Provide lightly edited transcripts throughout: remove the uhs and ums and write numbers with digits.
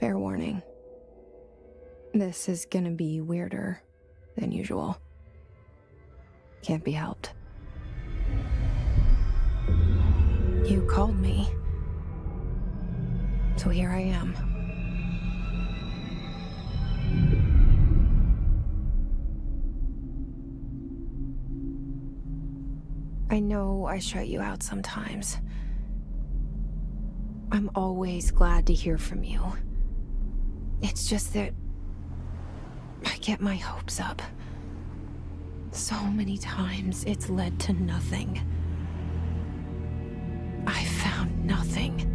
Fair warning. This is gonna be weirder than usual. Can't be helped. You called me. So here I am. I know I shut you out sometimes. I'm always glad to hear from you. It's just that I get my hopes up. So many times it's led to nothing. I found nothing.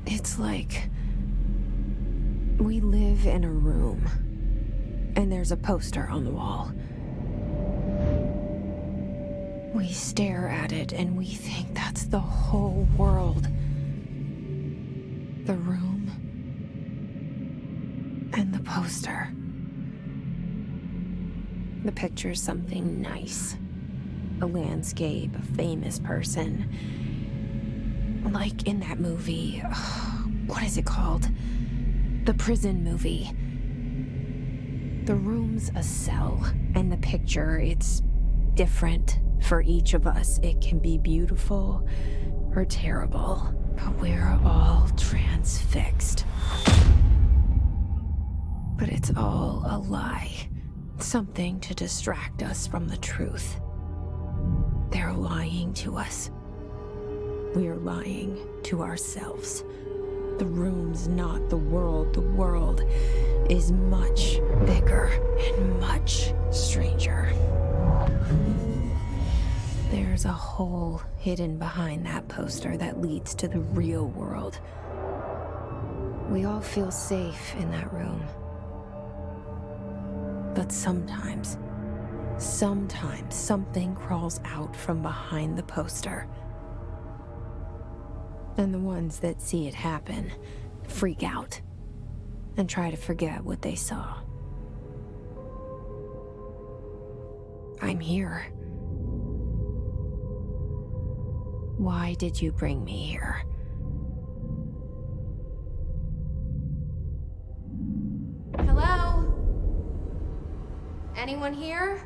It's like we live in a room, and there's a poster on the wall. We stare at it and we think that's the whole world. The room and the poster. The picture's something nice. A landscape, a famous person. Like in that movie, what is it called? The prison movie. The room's a cell, and the picture, it's different for each of us. It can be beautiful or terrible, but we're all transfixed. But it's all a lie. Something to distract us from the truth. They're lying to us. We're lying to ourselves. The room's not the world. The world is much bigger and much stranger. There's a hole hidden behind that poster that leads to the real world. We all feel safe in that room. But sometimes something crawls out from behind the poster. And the ones that see it happen freak out and try to forget what they saw. I'm here. Why did you bring me here? Hello? Anyone here?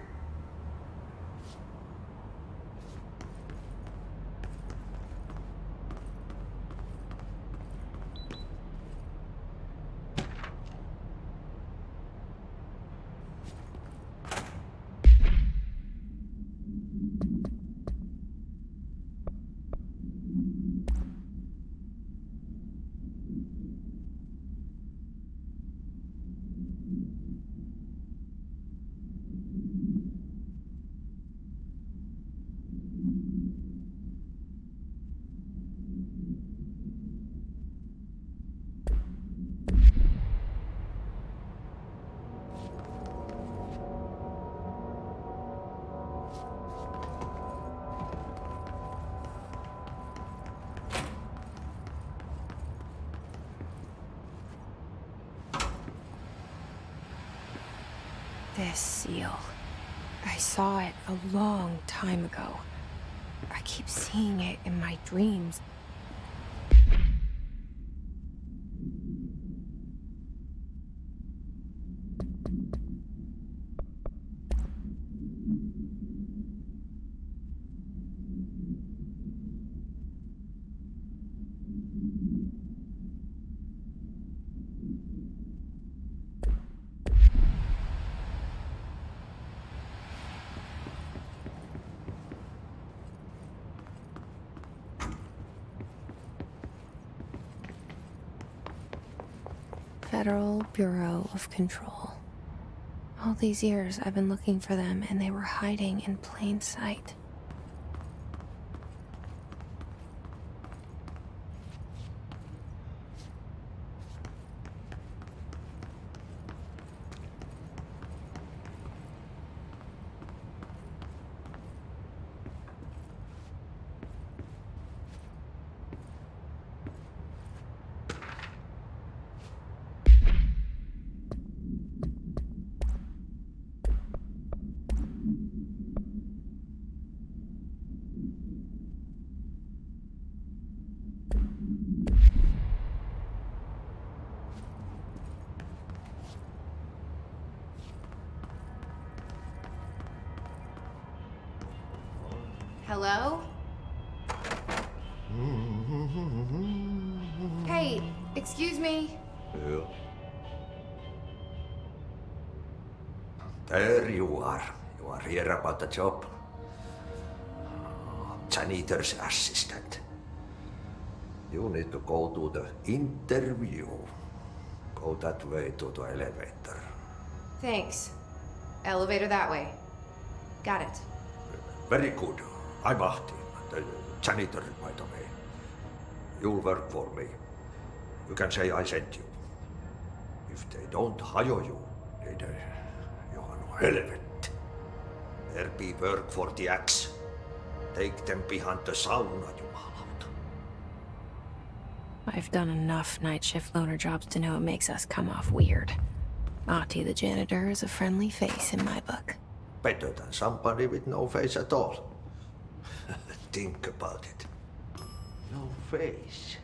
This seal. I saw it a long time ago. I keep seeing it in my dreams. Federal Bureau of Control. All these years I've been looking for them, and they were hiding in plain sight. Hello? Hey, excuse me. Yeah. There you are. You are here about the job. Janitor's assistant. You need to go to the interview. Go that way to the elevator. Thanks. Elevator that way. Got it. Very good. I'm Ahti, the janitor, by the way. You'll work for me. You can say I sent you. If they don't hire you, then you are no helvet. There be work for the axe. Take them behind the sauna, jumalauta. I've done enough night shift loner jobs to know it makes us come off weird. Ahti the janitor is a friendly face in my book. Better than somebody with no face at all. Think about it. No face.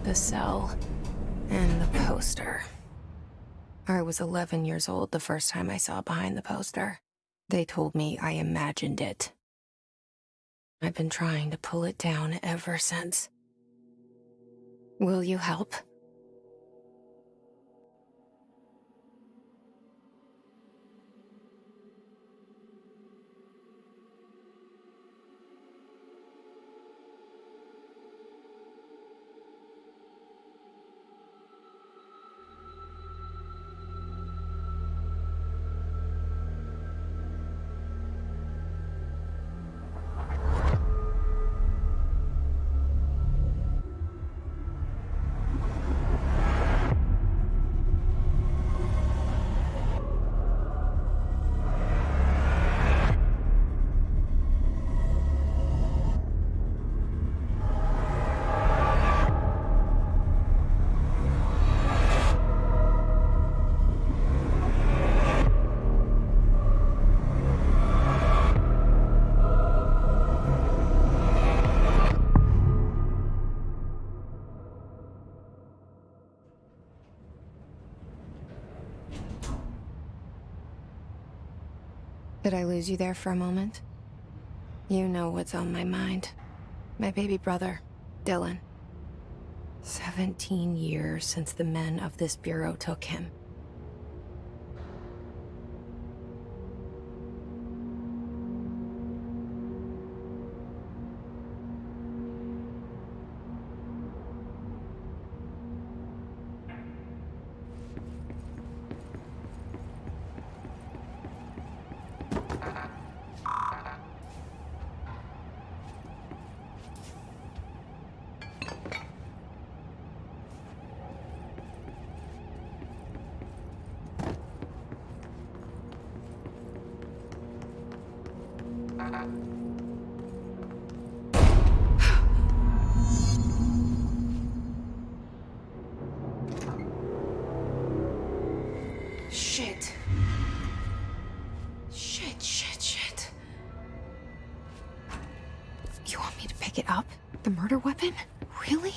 The cell and the poster. I was 11 years old the first time I saw behind the poster. They told me I imagined it. I've been trying to pull it down ever since. Will you help? Did I lose you there for a moment? You know what's on my mind. My baby brother, Dylan. 17 years since the men of this bureau took him. Shit. Shit. You want me to pick it up? The murder weapon? Really?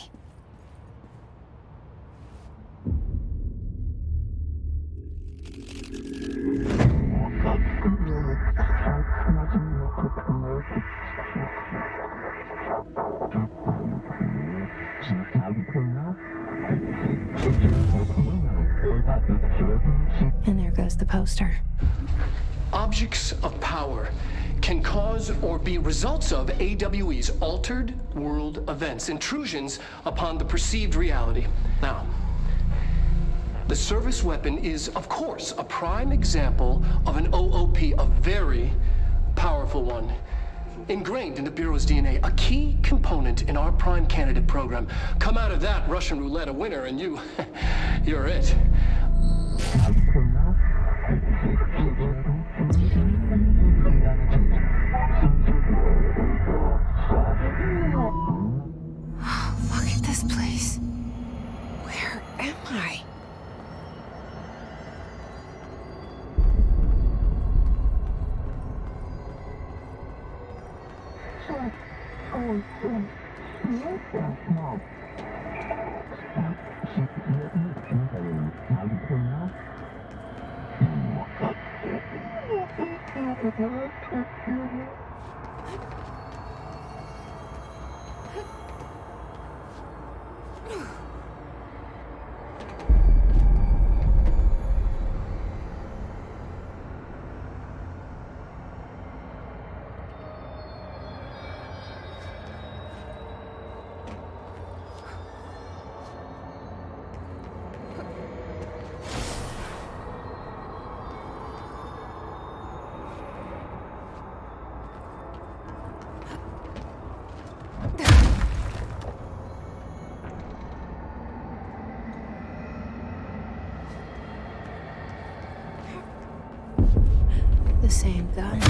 And there goes the poster. Objects of power can cause or be results of AWE's altered world events, intrusions upon the perceived reality. Now, the service weapon is, of course, a prime example of an OOP, a very powerful one. Ingrained in the Bureau's DNA, a key component in our prime candidate program. Come out of that Russian roulette a winner and you're it. The same gun.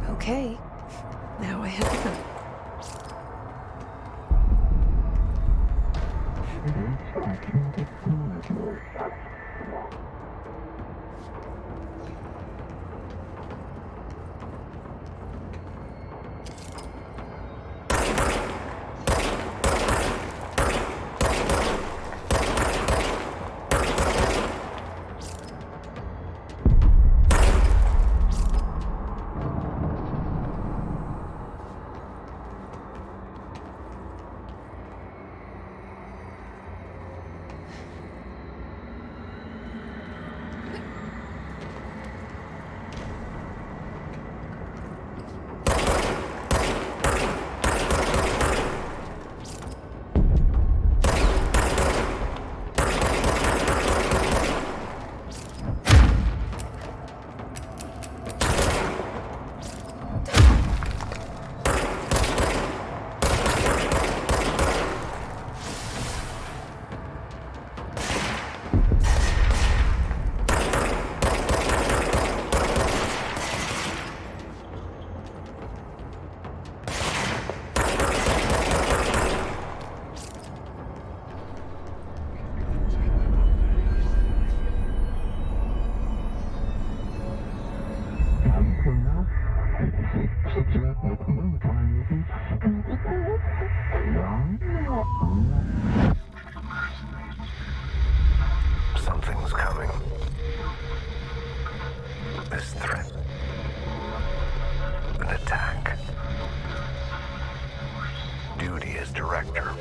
Okay, now I have to go. Something's coming. This threat. An attack. Duty as director.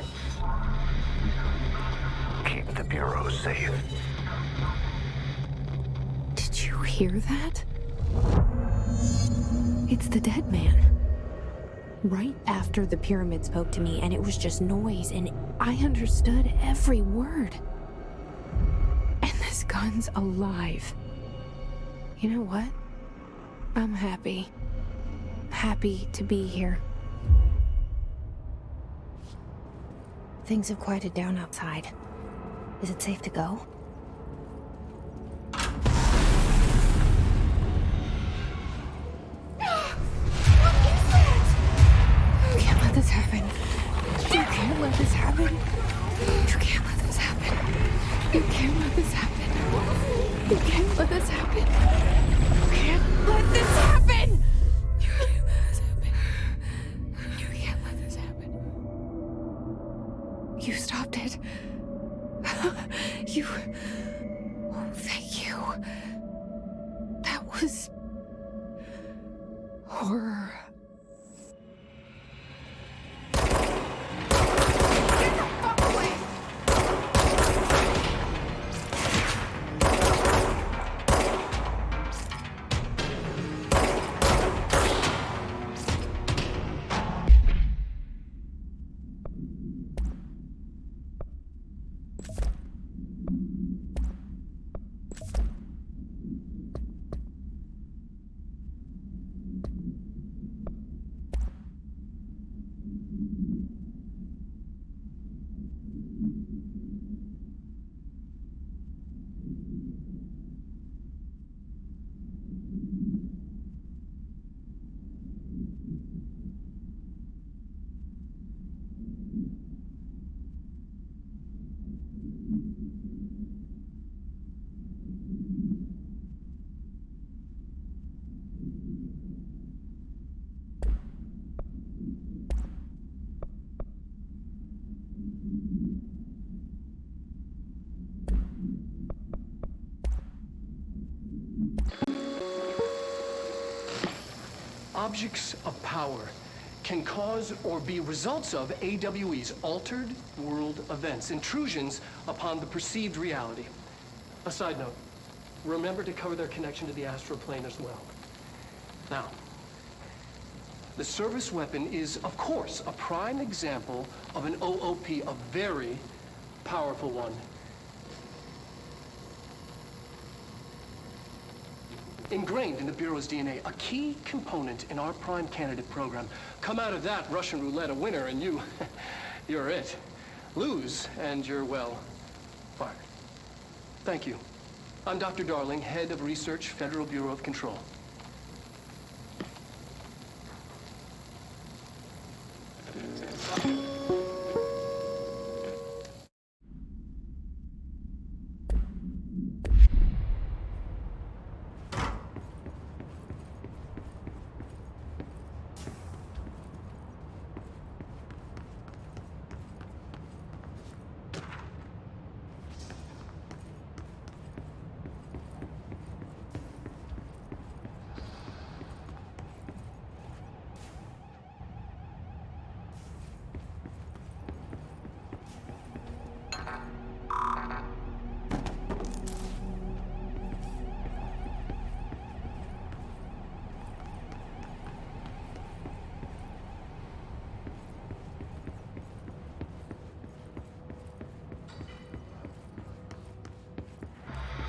Keep the Bureau safe. Did you hear that? It's the dead man. Right after the pyramid spoke to me, and it was just noise, and I understood every word. And this gun's alive. You know what? I'm happy. Happy to be here. Things have quieted down outside. Is it safe to go? You can't let this happen. You can't let this happen. You can't let this happen. You can't let this happen. You can't let this happen. You can't let this happen. You can't let this happen. You can't let this happen. You stopped it. You... Oh, thank you. That was... horror. Objects of power can cause or be results of AWE's altered world events, intrusions upon the perceived reality. A side note, remember to cover their connection to the astral plane as well. Now, the service weapon is, of course, a prime example of an OOP, a very powerful one. Ingrained in the Bureau's DNA, a key component in our prime candidate program. Come out of that Russian roulette a winner and you're it. Lose and you're, well, fired. Thank you. I'm Dr. Darling, head of research, Federal Bureau of Control.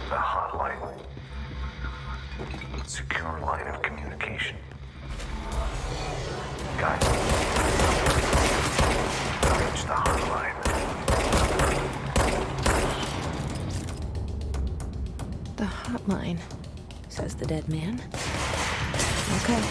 The hotline. Secure line of communication. Guys, reach the hotline. The hotline, says the dead man. Okay.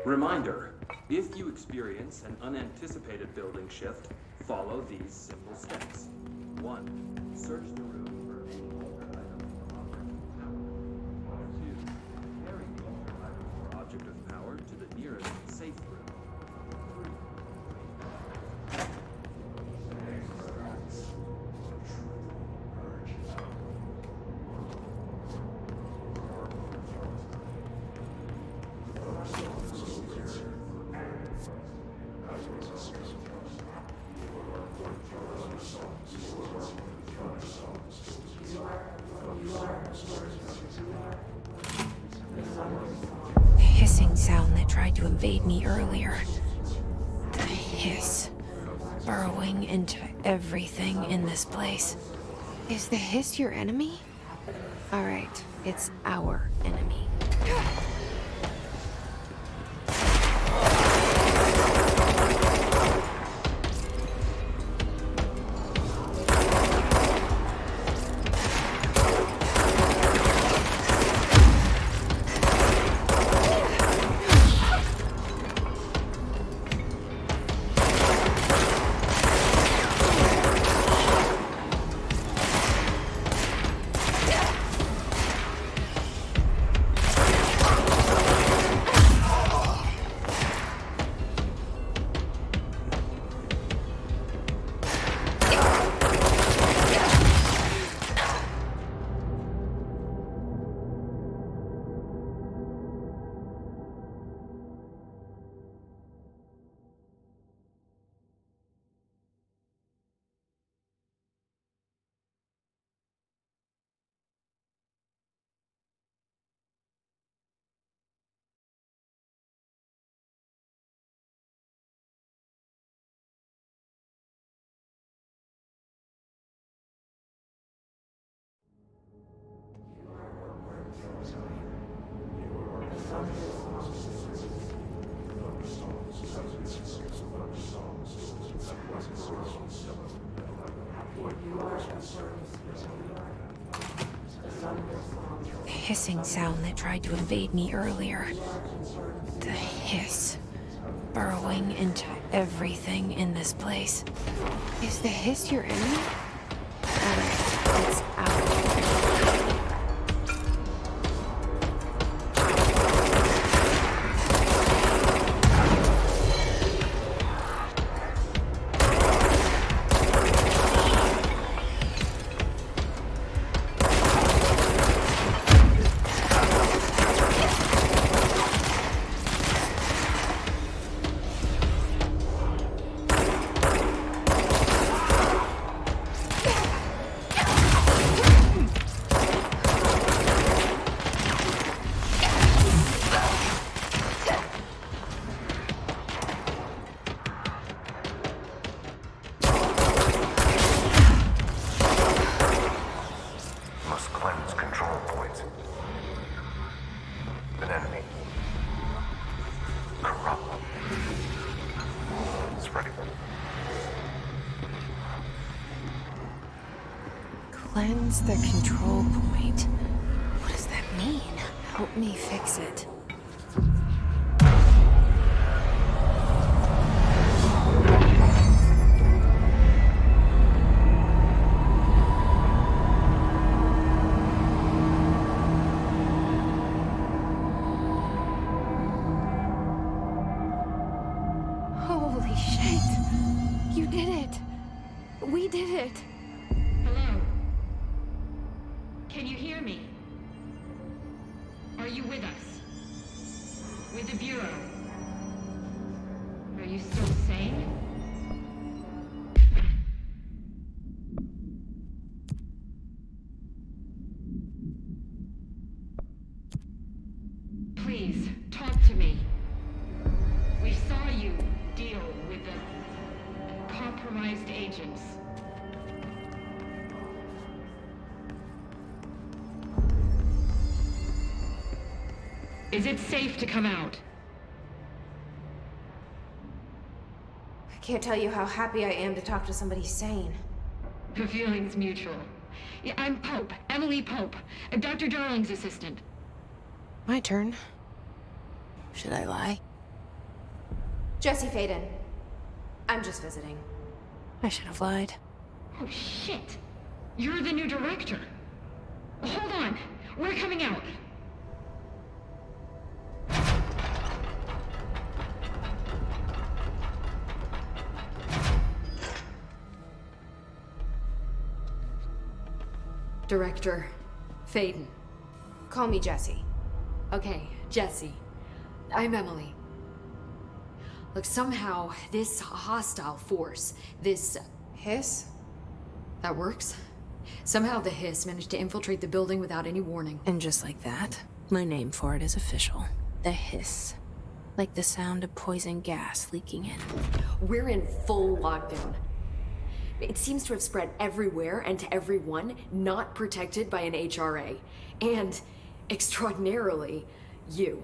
Reminder, if you experience an unanticipated building shift, follow these simple steps. 1. Search the room for any altered item or object of power. 2. Carry the altered item or object of power to the nearest safe room. 3. The hissing sound that tried to invade me earlier. The hiss. Burrowing into everything in this place. Is the hiss your enemy? Alright, it's our enemy. hissing sound that tried to invade me earlier. The hiss. Burrowing into everything in this place. Is the hiss your enemy? It's out. Must cleanse control points. An enemy. Corrupt. Spreading. Cleanse the control point. What does that mean? Help me fix it. Holy shit! You did it! We did it! Hello? Can you hear me? Are you with us? With the Bureau? Are you still sane? Please, talk to me. We saw you deal with the compromised agents. Is it safe to come out? I can't tell you how happy I am to talk to somebody sane. The feeling's mutual. Yeah, I'm Pope, Emily Pope, Dr. Darling's assistant. My turn. Should I lie? Jesse Faden. I'm just visiting. I should have lied. Oh, shit. You're the new director. Hold on. We're coming out. Director Faden. Call me Jesse. Okay, Jesse. I'm Emily. Look, somehow this hostile force, this... Hiss? that works? Somehow the hiss managed to infiltrate the building without any warning. And just like that, my name for it is official. The hiss. Like the sound of poison gas leaking in. We're in full lockdown. It seems to have spread everywhere and to everyone not protected by an HRA. And, extraordinarily, you.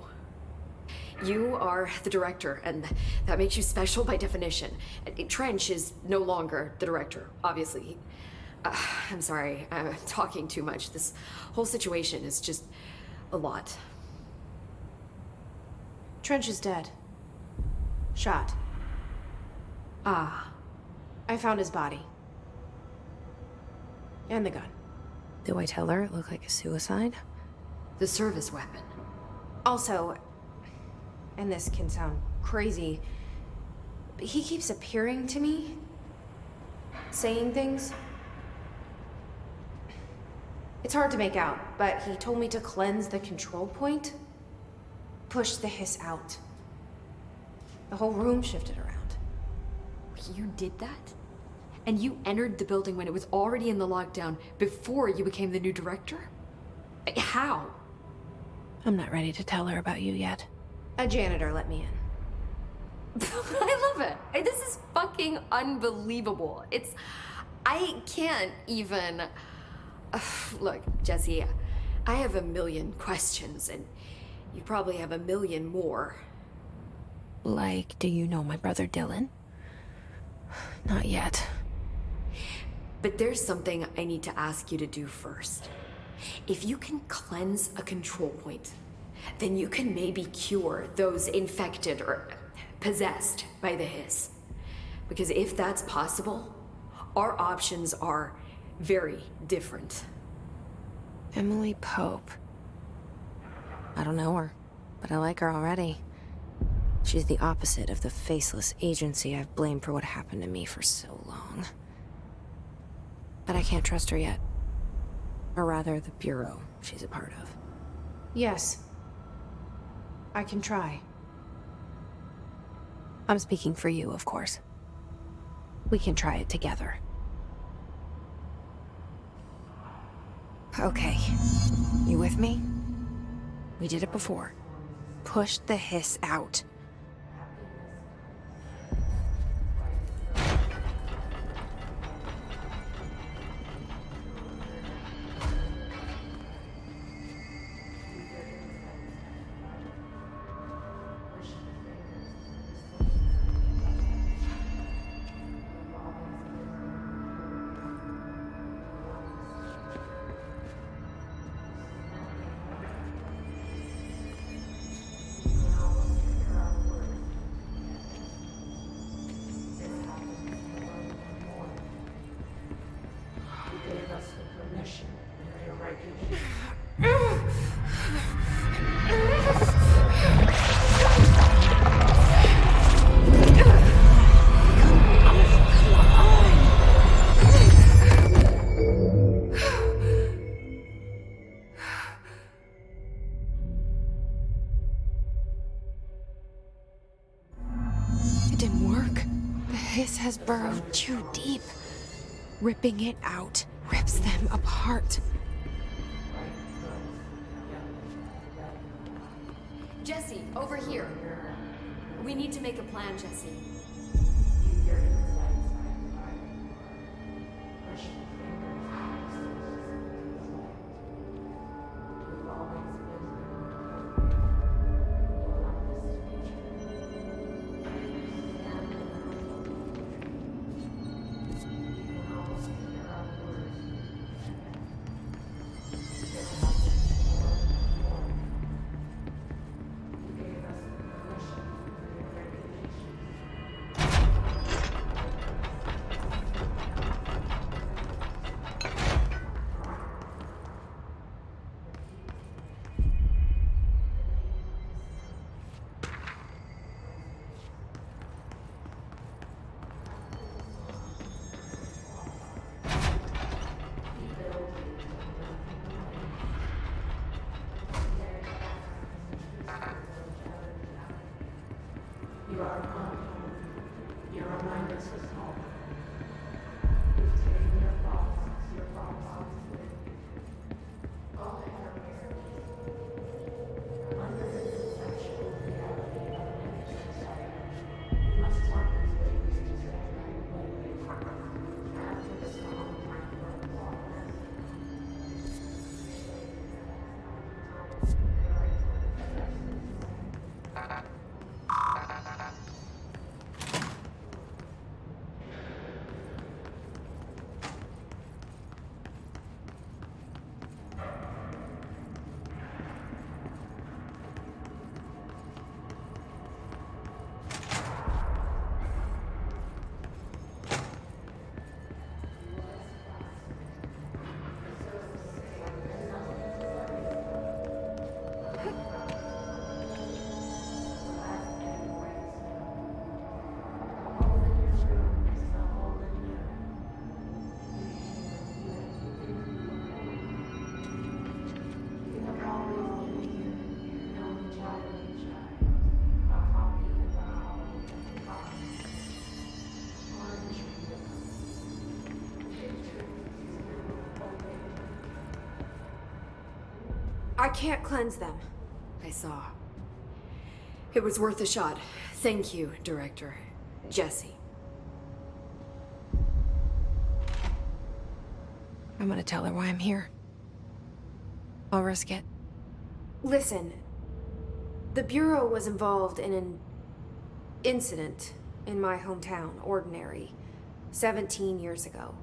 You are the director, and that makes you special by definition. Trench is no longer the director, obviously. I'm sorry, I'm talking too much. This whole situation is just a lot. Trench is dead. Shot. Ah. I found his body. And the gun. Do I tell her it looked like a suicide? The service weapon. Also, and this can sound crazy, but he keeps appearing to me, saying things. It's hard to make out, but he told me to cleanse the control point, push the hiss out. The whole room shifted around. You did that? And you entered the building when it was already in the lockdown before you became the new director? How? I'm not ready to tell her about you yet. A janitor let me in. I love it. This is fucking unbelievable. I can't even... Look, Jesse, I have a million questions, and you probably have a million more. Like, do you know my brother Dylan? Not yet. But there's something I need to ask you to do first. If you can cleanse a control point, then you can maybe cure those infected or possessed by the hiss. Because if that's possible, our options are very different. Emily Pope. I don't know her, but I like her already. She's the opposite of the faceless agency I've blamed for what happened to me for so long. But I can't trust her yet. Or rather, the Bureau she's a part of. Yes. I can try. I'm speaking for you, of course. We can try it together. Okay. You with me? We did it before. Push the hiss out. It didn't work. The hiss has burrowed too deep. Ripping it out rips them apart. Jesse, over here. We need to make a plan, Jesse. I can't cleanse them. I saw. It was worth a shot. Thank you, Director. Jesse. I'm gonna tell her why I'm here. I'll risk it. Listen, the Bureau was involved in an incident in my hometown, Ordinary, 17 years ago.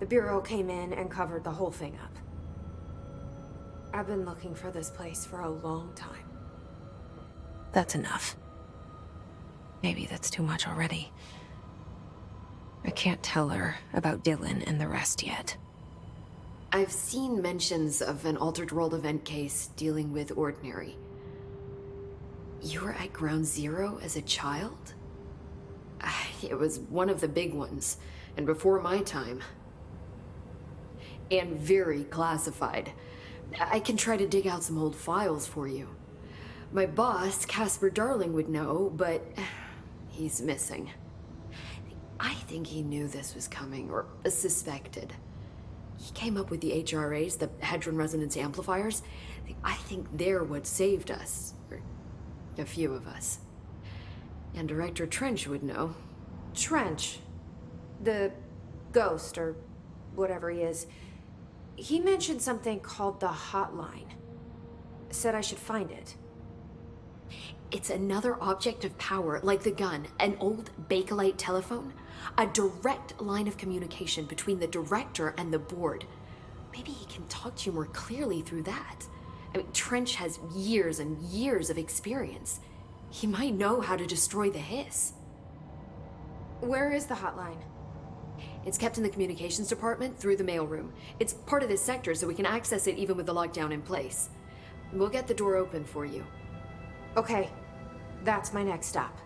The Bureau came in and covered the whole thing up. I've been looking for this place for a long time. That's enough. Maybe that's too much already. I can't tell her about Dylan and the rest yet. I've seen mentions of an Altered World event case dealing with Ordinary. You were at Ground Zero as a child? It was one of the big ones, and before my time. And very classified. I can try to dig out some old files for you. My boss, Casper Darling, would know, but he's missing. I think he knew this was coming, or suspected. He came up with the HRAs, the Hadron Resonance Amplifiers. I think they're what saved us. Or a few of us. And Director Trench would know. Trench. The ghost, or whatever he is. He mentioned something called the Hotline. Said I should find it. It's another object of power, like the gun, an old Bakelite telephone. A direct line of communication between the director and the board. Maybe he can talk to you more clearly through that. I mean, Trench has years and years of experience. He might know how to destroy the hiss. Where is the hotline? It's kept in the communications department through the mailroom. It's part of this sector, so we can access it even with the lockdown in place. We'll get the door open for you. Okay, that's my next stop.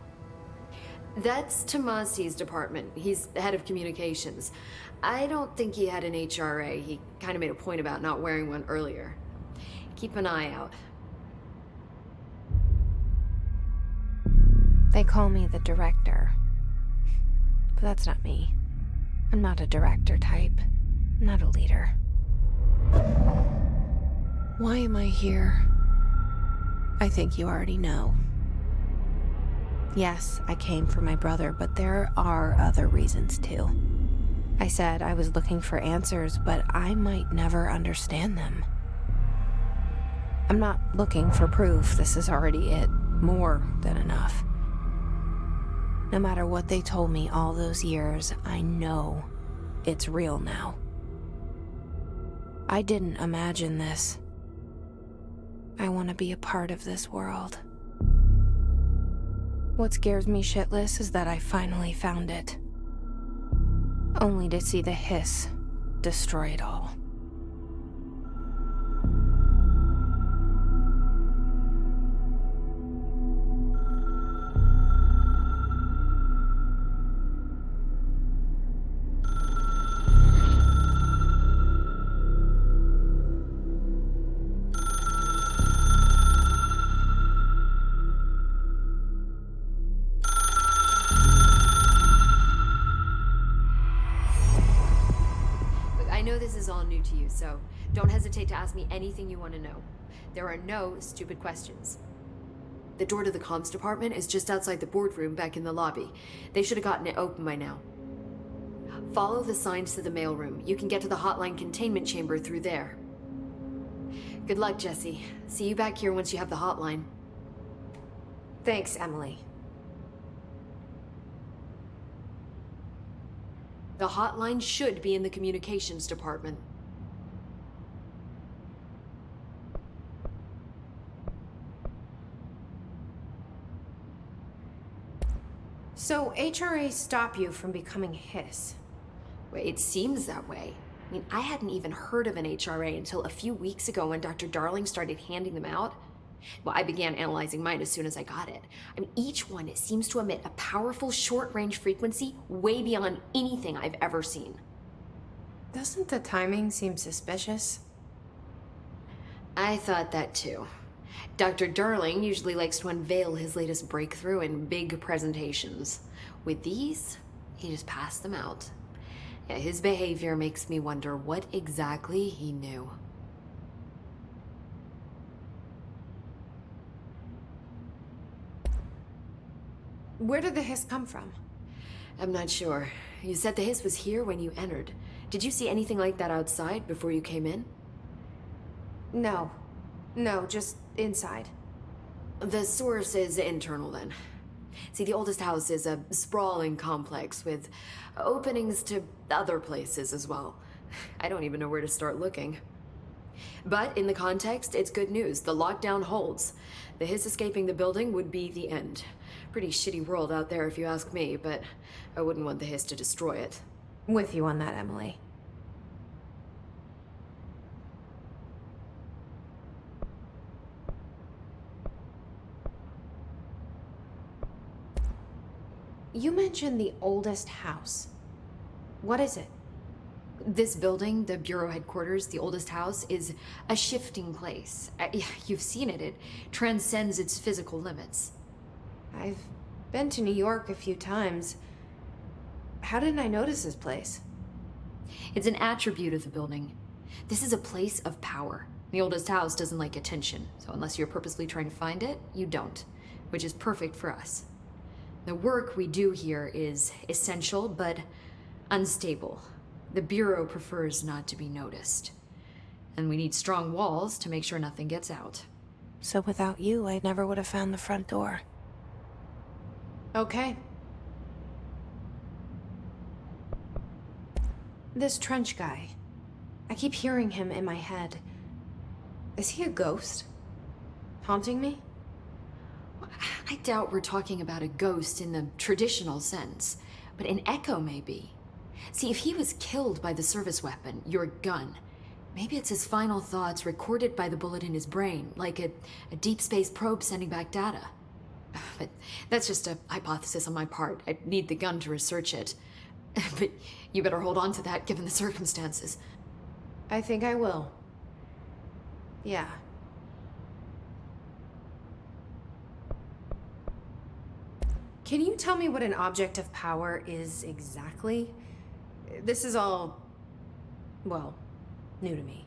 That's Tomasi's department. He's the head of communications. I don't think he had an HRA. He kind of made a point about not wearing one earlier. Keep an eye out. They call me the director. But that's not me. I'm not a director type. I'm not a leader. Why am I here? I think you already know. Yes, I came for my brother, but there are other reasons too. I said I was looking for answers, but I might never understand them. I'm not looking for proof. This is already it. More than enough. No matter what they told me all those years, I know it's real now. I didn't imagine this. I want to be a part of this world. What scares me shitless is that I finally found it. Only to see the hiss destroy it all. I know this is all new to you, so don't hesitate to ask me anything you want to know. There are no stupid questions. The door to the comms department is just outside the boardroom back in the lobby. They should have gotten it open by now. Follow the signs to the mailroom. You can get to the hotline containment chamber through there. Good luck, Jesse. See you back here once you have the hotline. Thanks, Emily. The hotline should be in the communications department. So HRAs stop you from becoming Hiss? Well, it seems that way. I mean, I hadn't even heard of an HRA until a few weeks ago when Dr. Darling started handing them out. Well, I began analyzing mine as soon as I got it. I mean, each one seems to emit a powerful short-range frequency way beyond anything I've ever seen. Doesn't the timing seem suspicious? I thought that too. Dr. Darling usually likes to unveil his latest breakthrough in big presentations. With these, he just passed them out. Yeah, his behavior makes me wonder what exactly he knew. Where did the hiss come from? I'm not sure. You said the hiss was here when you entered. Did you see anything like that outside before you came in? No. No, just inside. The source is internal then. See, the oldest house is a sprawling complex with openings to other places as well. I don't even know where to start looking. But in the context, it's good news. The lockdown holds. The Hiss escaping the building would be the end. Pretty shitty world out there if you ask me, but I wouldn't want the Hiss to destroy it. With you on that, Emily. You mentioned the oldest house. What is it? This building, the Bureau headquarters, the oldest house, is a shifting place. Yeah, you've seen it. It transcends its physical limits. I've been to New York a few times. How didn't I notice this place? It's an attribute of the building. This is a place of power. The oldest house doesn't like attention, so unless you're purposely trying to find it, you don't, which is perfect for us. The work we do here is essential, but unstable. The Bureau prefers not to be noticed. And we need strong walls to make sure nothing gets out. So without you, I never would have found the front door. Okay. This Trench guy. I keep hearing him in my head. Is he a ghost? Haunting me? I doubt we're talking about a ghost in the traditional sense, but an echo maybe. See, if he was killed by the service weapon, your gun, maybe it's his final thoughts recorded by the bullet in his brain, like a deep space probe sending back data. But that's just a hypothesis on my part. I'd need the gun to research it. But you better hold on to that given the circumstances. I think I will. Yeah. Can you tell me what an object of power is exactly? This is all, well, new to me.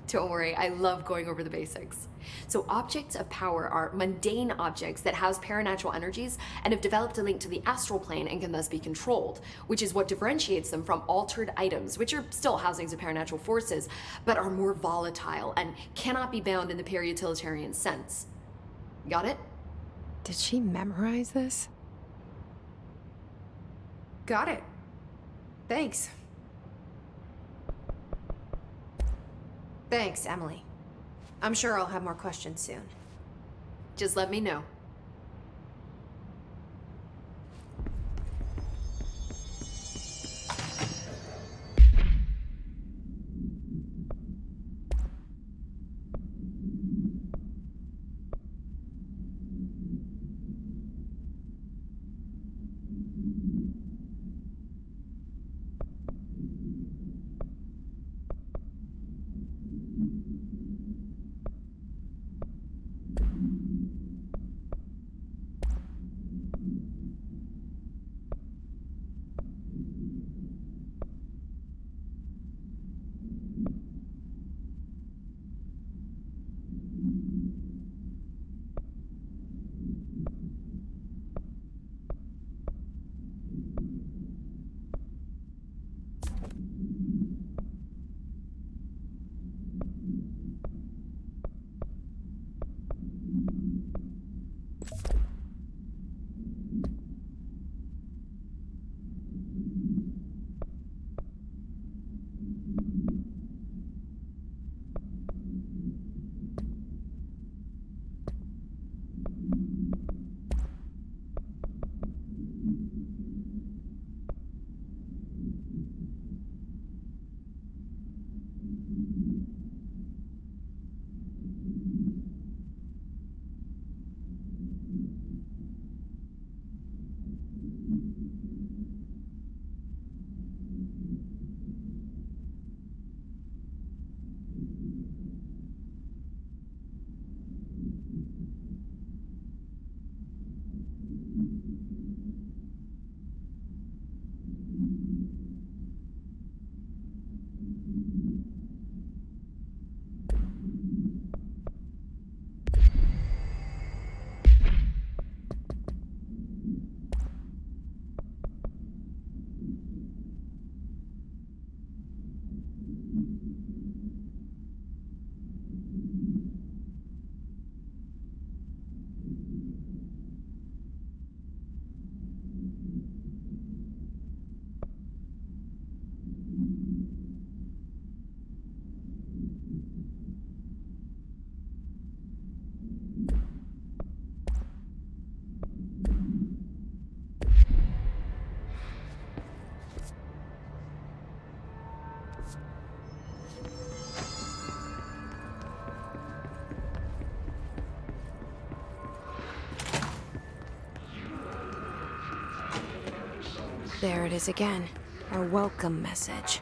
Don't worry, I love going over the basics. So objects of power are mundane objects that house paranatural energies and have developed a link to the astral plane and can thus be controlled, which is what differentiates them from altered items, which are still housings of paranatural forces, but are more volatile and cannot be bound in the para-utilitarian sense. Got it? Did she memorize this? Got it. Thanks. Thanks, Emily. I'm sure I'll have more questions soon. Just let me know. There it is again. Our welcome message.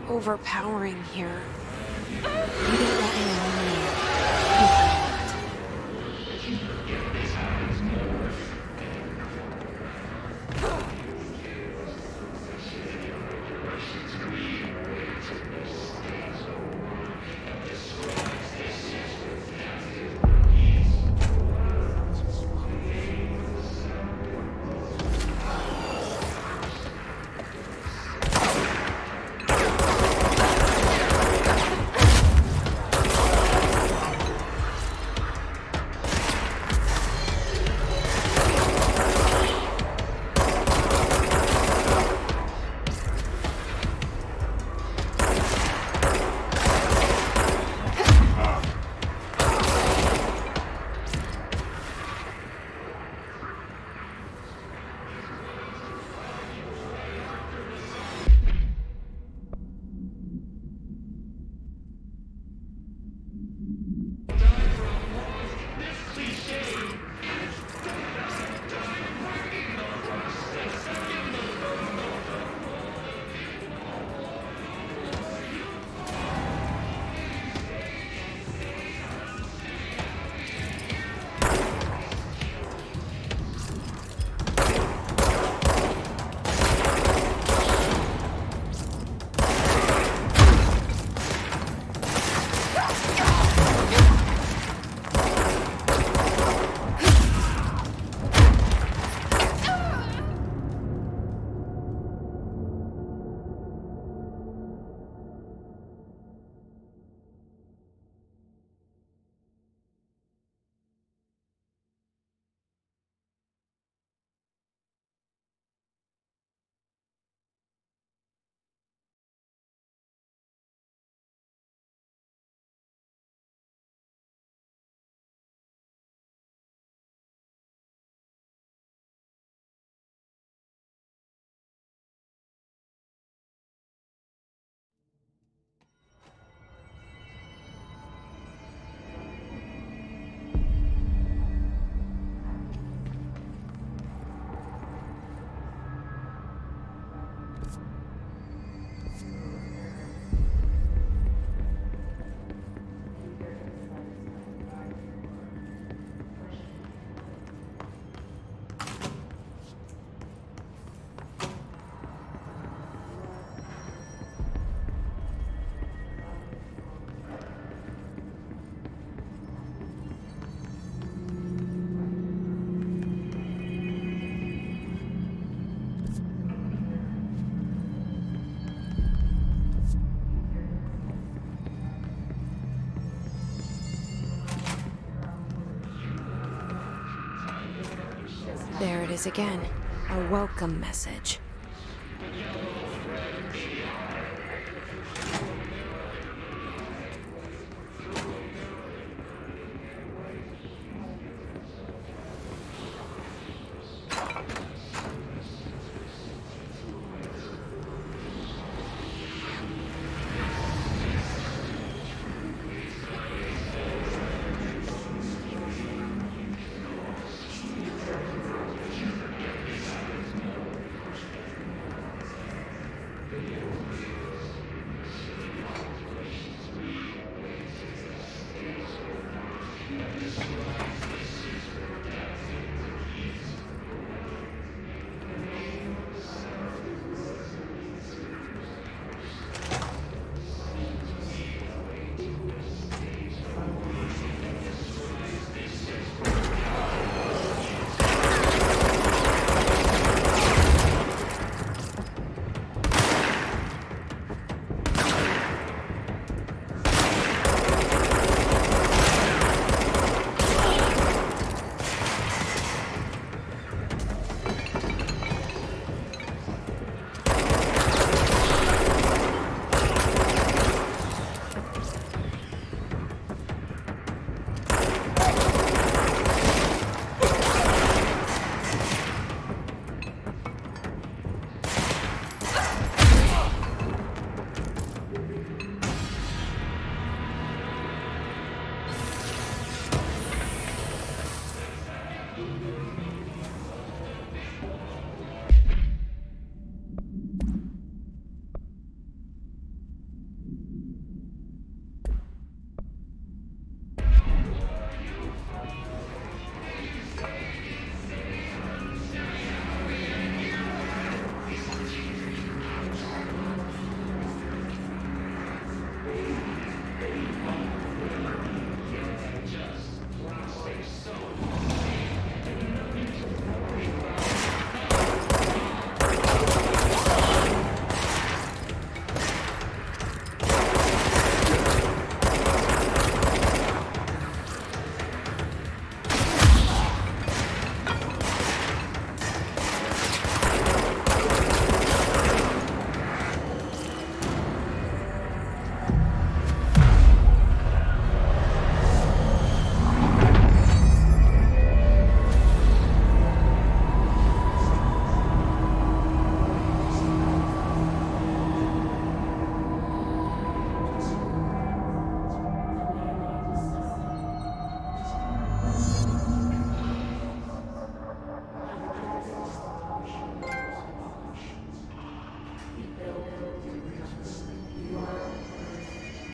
Overpowering here. You don't want me alone. is again. A welcome message.